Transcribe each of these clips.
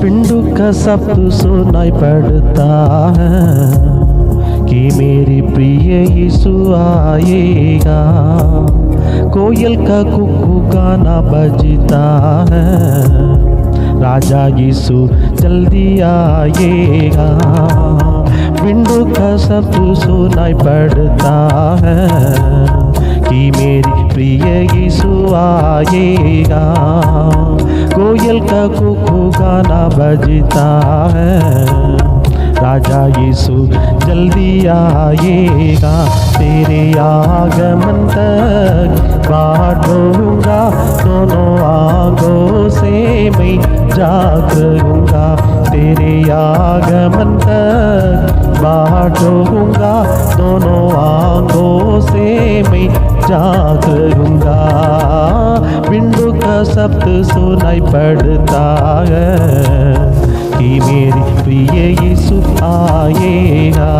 पिंडू का शब्द सुनाई पड़ता है कि मेरी प्रिय यीशु आएगा। कोयल का कुकू गाना बजता है, राजा यीशु जल्दी आएगा। पिंडू का शब्द सुनाई पड़ता है कि मेरी प्रिय यीशु आएगा। कोयल का कुकू गाना बजता है, राजा यीशु जल्दी आएगा। तेरे आगमन तक बाट रहूँगा, दोनों आँखों से मैं जाग रहूँगा। तेरे आगमन तक बाट रहूँगा, दोनों आँखों से मैं जाग रहूँगा। पिंडू का शब्द सुनाई पड़ता है कि मेरी प्रिय यीशु आएगा।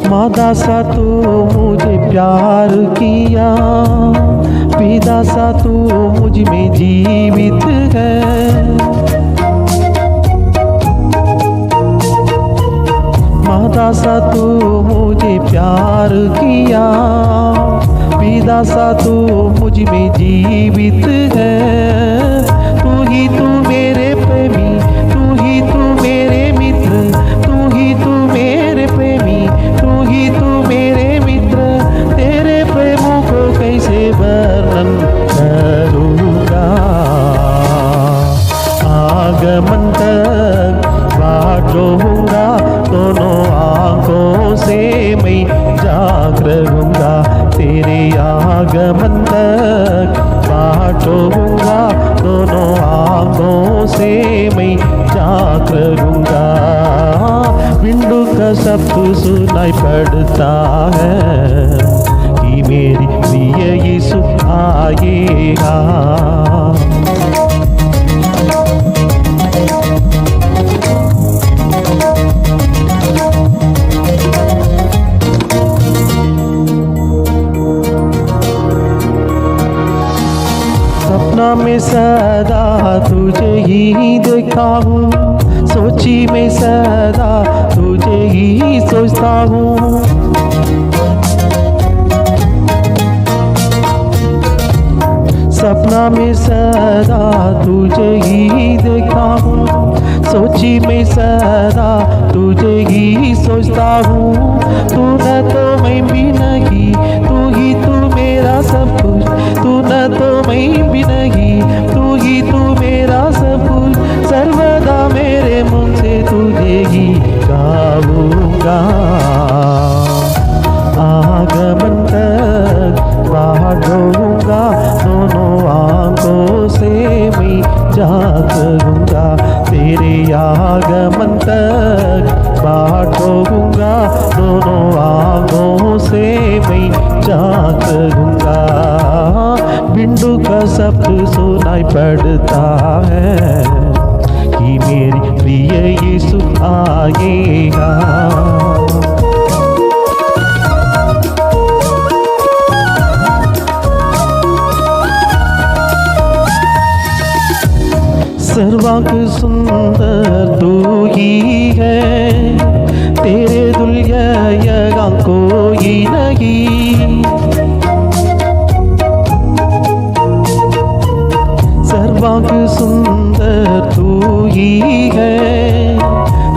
मादा सा तू मुझे प्यार किया, पिता सा तू मुझ में जीवित है। माता सा तू मुझे प्यार किया, पिता सा तू मुझ में जीवित है। तू मेरे प्रेमी, तू मेरे मित्र, तू मेरे प्रेमी, तू मेरे मित्र। तेरे प्रेमों को कैसे वर्णन करूँगा। आगमन तक बाट रहूँगा, दोनों आँखों से मैं जाग रहूँगा। तेरे आगमन तक बाट रहूँगा, दोनों आँखों से मैं जाग रहूँगा। पिंडू का शब्द सुनाई पड़ता है कि मेरी प्रिय यीशु आएगा। सपना में सदा तुझे ही देखा हूँ, सोची में सदा तुझे ही सोचता हूँ। सपना में सदा तुझे ही देखा हूँ, सोची में सदा तुझे ही सोचता हूँ। तू न तो मैं भी नहीं, तू मेरा सब कुछ। तू न तो मैं भी नहीं, तू मेरा सब कुछ। सर्वदा मेरे मुँह से तुझे ही गाऊंगा। आगमन तक बाट रहूँगा, दोनों आँखों से मैं जाग रहूँगा। तेरे आगमन तक बाट रहूँगा, दोनों आँखों से मैं जाग रहूँगा। पिंडू का शब्द सुनाई पड़ता है कि मेरी प्रिय यीशु आएगा। सर्वांग सुंदर तू ही है, तेरे दुल्हनिया कोई नहीं। सर्वांग सुंदर तू ही है,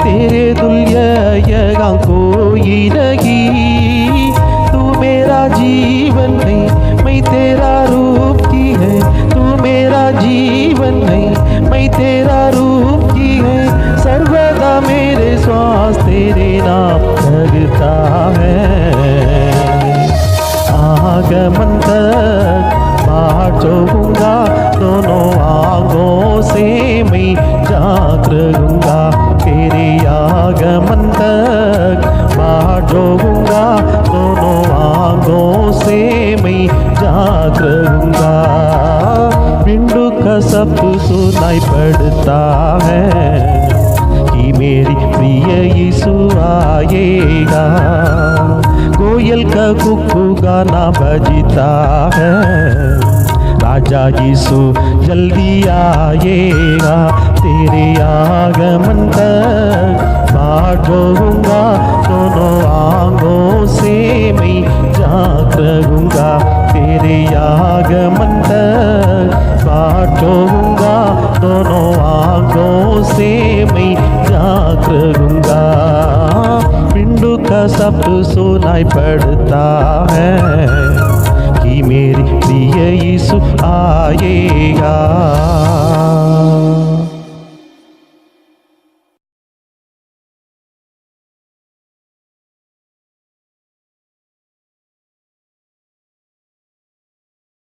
तेरे दुल्हनिया कोई नहीं। तू मेरा जीवन है, मैं तेरा रूप की है। तू मेरा जीवन है, मैं तेरा रूप की है। सर्वदा मेरे श्वास तेरे नाम करता है। आगमन तक बाट रहूँगा, दोनों आँखों से मैं जाग रहूँगा। तेरे आगमन तक बाट रहूँगा, दोनों आँखों से मैं जाग रहूंगा। पिंडू का शब्द सुनाई पड़ता है कि मेरी प्रिय यीशु आएगा। कोयल का कुकू गाना बजता है, राजा यीशु जल्दी आएगा। तेरे आगमन तक बाट रहूंगा, दोनों आंखों से मैं जाग रहूंगा। तेरे आगमन तक बाट रहूंगा, दोनों आंखों से मैं जाग रहूंगा। पिंडू का शब्द सुनाई पड़ता है कि मेरी प्रिय यीशु आएगा।